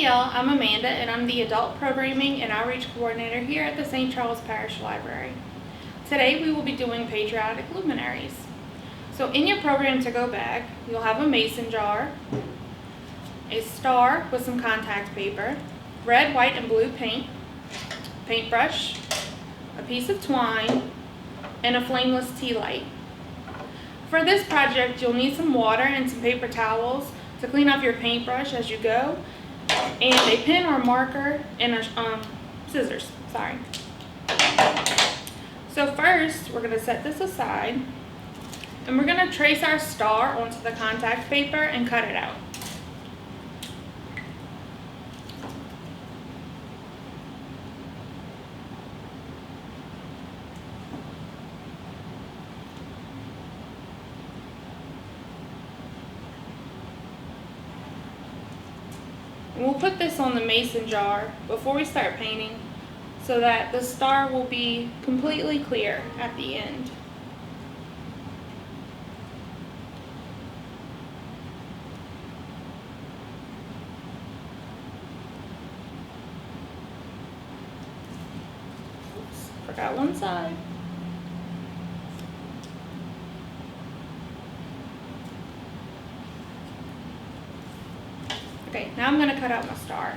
Hey y'all, I'm Amanda and I'm the Adult Programming and Outreach Coordinator here at the St. Charles Parish Library. Today we will be doing Patriotic Luminaries. So in your program to go bag, you'll have a mason jar, a star with some contact paper, red, white, and blue paint, paintbrush, a piece of twine, and a flameless tea light. For this project, you'll need some water and some paper towels to clean off your paintbrush as you go, and a pen or marker and scissors. So first, we're going to set this aside, and we're going to trace our star onto the contact paper and cut it out. And we'll put this on the mason jar before we start painting so that the star will be completely clear at the end. Oops, forgot one side. Okay, now I'm going to cut out my star.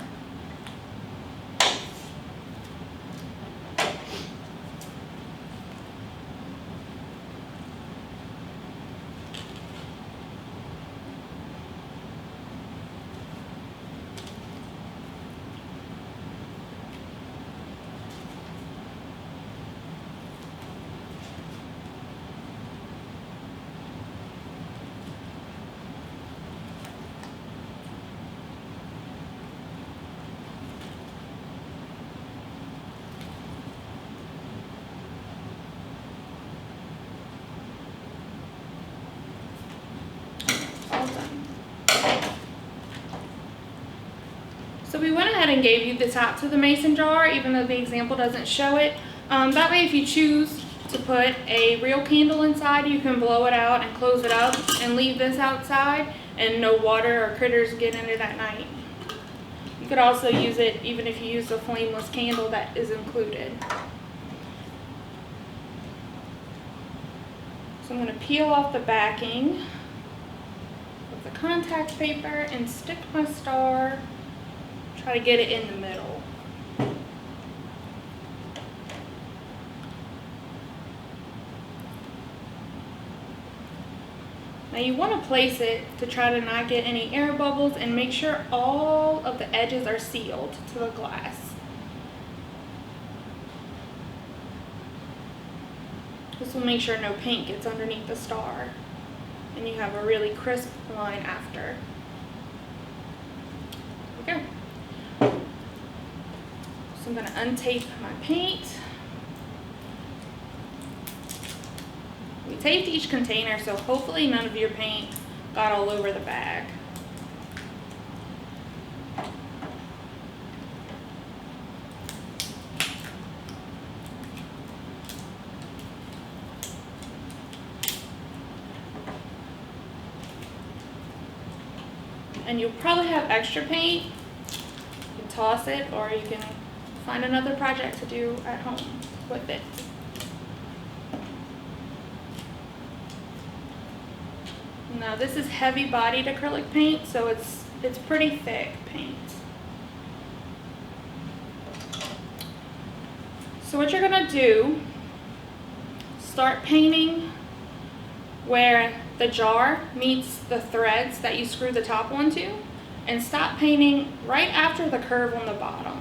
So we went ahead and gave you the top to the mason jar, even though the example doesn't show it. That way, if you choose to put a real candle inside, you can blow it out and close it up and leave this outside, and no water or critters get in it at night. You could also use it even if you use a flameless candle that is included. So I'm going to peel off the backing with the contact paper and stick my star. Try to get it in the middle. Now you want to place it to try to not get any air bubbles and make sure all of the edges are sealed to the glass. This will make sure no paint gets underneath the star and you have a really crisp line after. There we go. So I'm going to untape my paint. We taped each container, so hopefully none of your paint got all over the bag. And you'll probably have extra paint. You can toss it, or you can find another project to do at home with it. Now this is heavy bodied acrylic paint, so it's pretty thick paint. So what you're gonna do, start painting where the jar meets the threads that you screw the top onto, and stop painting right after the curve on the bottom.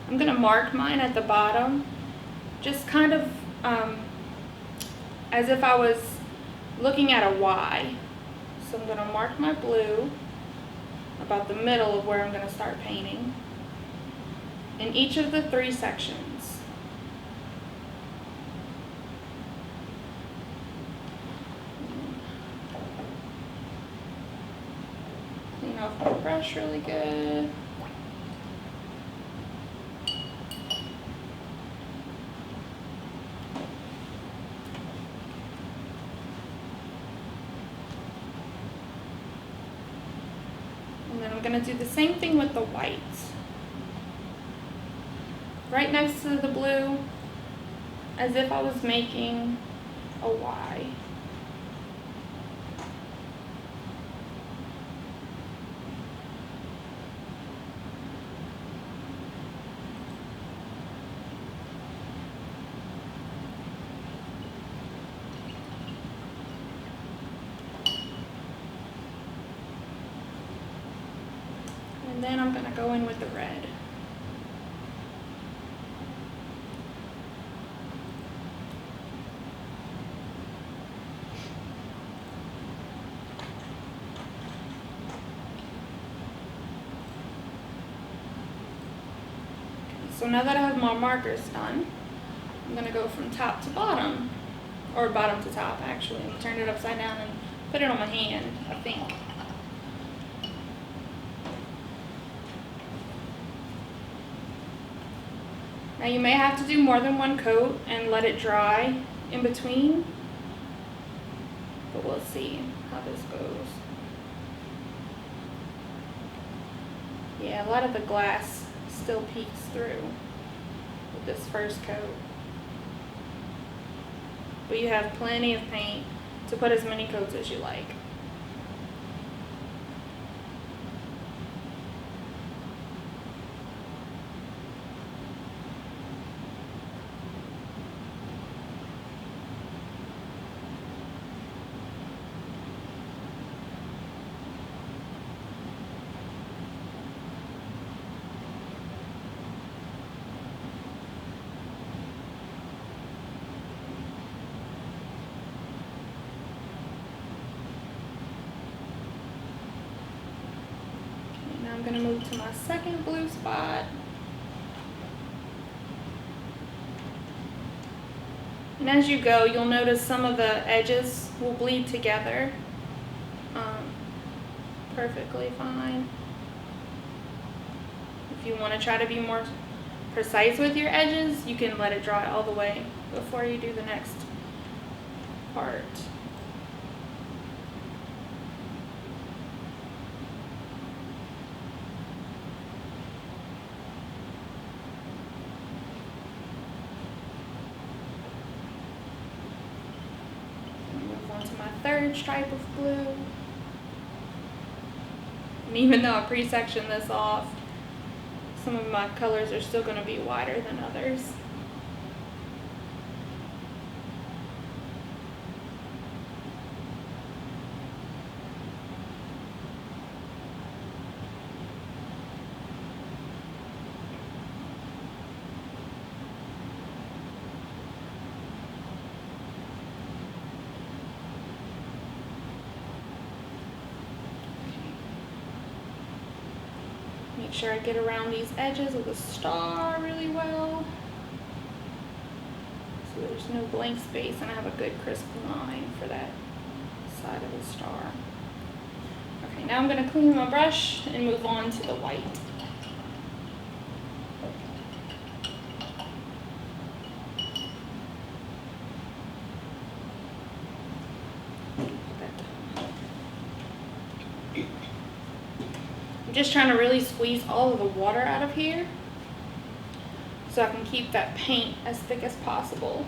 I'm going to mark mine at the bottom, just kind of as if I was looking at a Y. So I'm going to mark my blue about the middle of where I'm going to start painting in each of the 3 sections. Clean off my brush really good. I'm going to do the same thing with the white. Right next to the blue, as if I was making a Y. And then I'm going to go in with the red. So now that I have my markers done, I'm going to go from top to bottom, or bottom to top actually, and turn it upside down and put it on my hand, I think. Now you may have to do more than one coat and let it dry in between, but we'll see how this goes. Yeah, a lot of the glass still peeks through with this first coat. But you have plenty of paint to put as many coats as you like. I'm going to move to my second blue spot. And as you go, you'll notice some of the edges will bleed together perfectly fine. If you want to try to be more precise with your edges, you can let it dry all the way before you do the next part. To my third stripe of blue. And even though I pre-sectioned this off, some of my colors are still going to be wider than others. Make sure I get around these edges of the star really well, so there's no blank space and I have a good crisp line for that side of the star. Okay, now I'm going to clean my brush and move on to the white. I'm just trying to really squeeze all of the water out of here so I can keep that paint as thick as possible.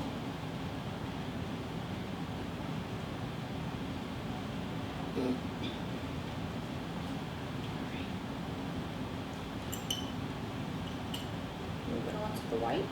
Move it on to the white.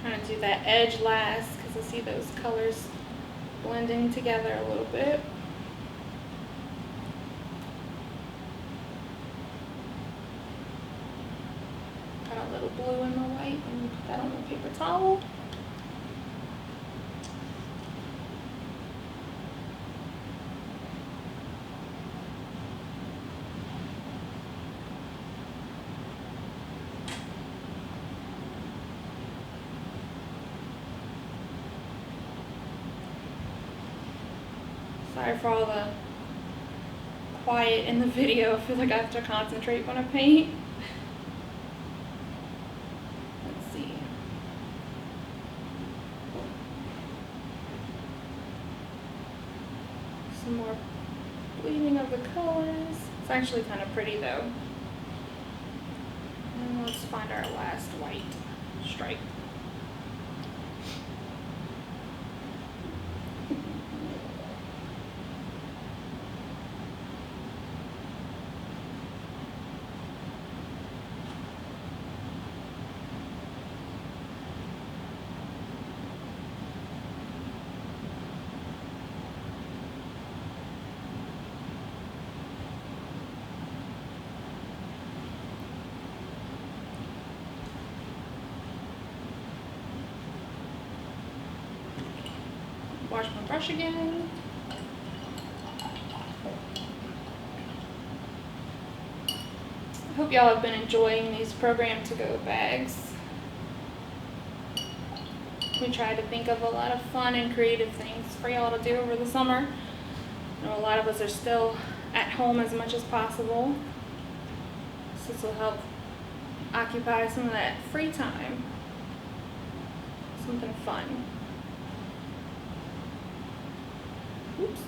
Trying to do that edge last because I see those colors blending together a little bit. Got a little blue in the white and put that on the paper towel. Sorry for all the quiet in the video. I feel like I have to concentrate when I paint. Let's see. Some more bleeding of the colors. It's actually kind of pretty though. And let's find our last white stripe. Wash my brush again. I hope y'all have been enjoying these program to go bags. We try to think of a lot of fun and creative things for y'all to do over the summer. I know a lot of us are still at home as much as possible, so this will help occupy some of that free time. Something fun. Oops.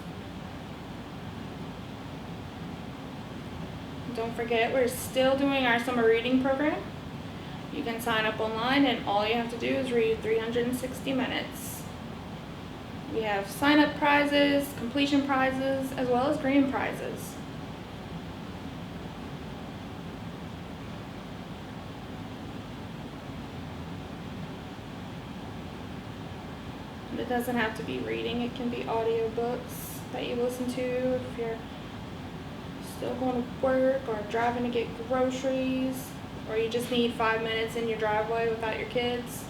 Don't forget, we're still doing our summer reading program. You can sign up online and all you have to do is read 360 minutes. We have sign-up prizes, completion prizes, as well as grand prizes. And it doesn't have to be reading, it can be audiobooks that you listen to if you're still going to work or driving to get groceries, or you just need 5 minutes in your driveway without your kids.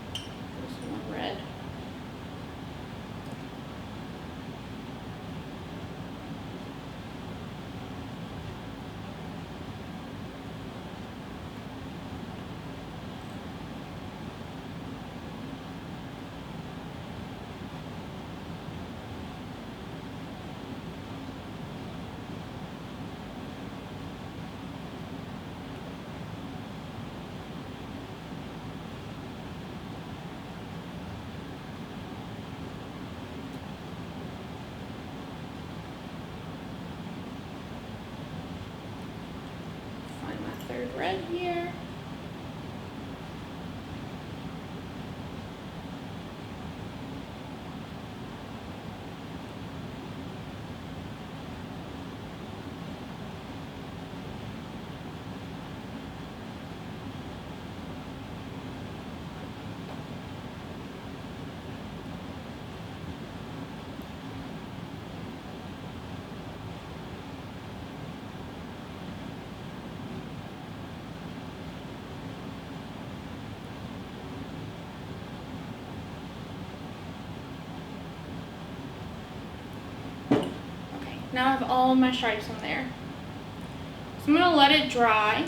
There's one red. Third red here. Now I have all my stripes on there. So I'm gonna let it dry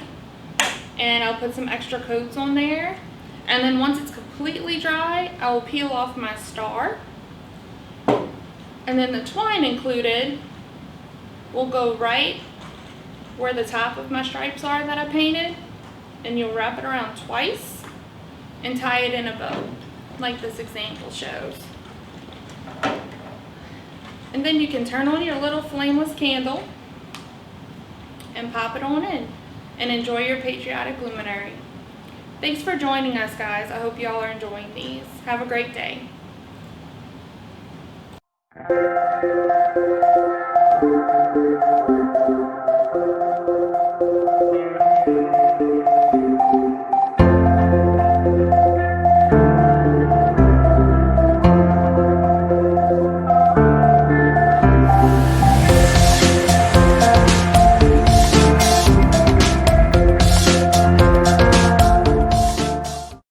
and I'll put some extra coats on there. And then once it's completely dry, I will peel off my star. And then the twine included will go right where the top of my stripes are that I painted. And you'll wrap it around twice and tie it in a bow, like this example shows. And then you can turn on your little flameless candle and pop it on in and enjoy your patriotic luminary. Thanks for joining us, guys. I hope y'all are enjoying these. Have a great day.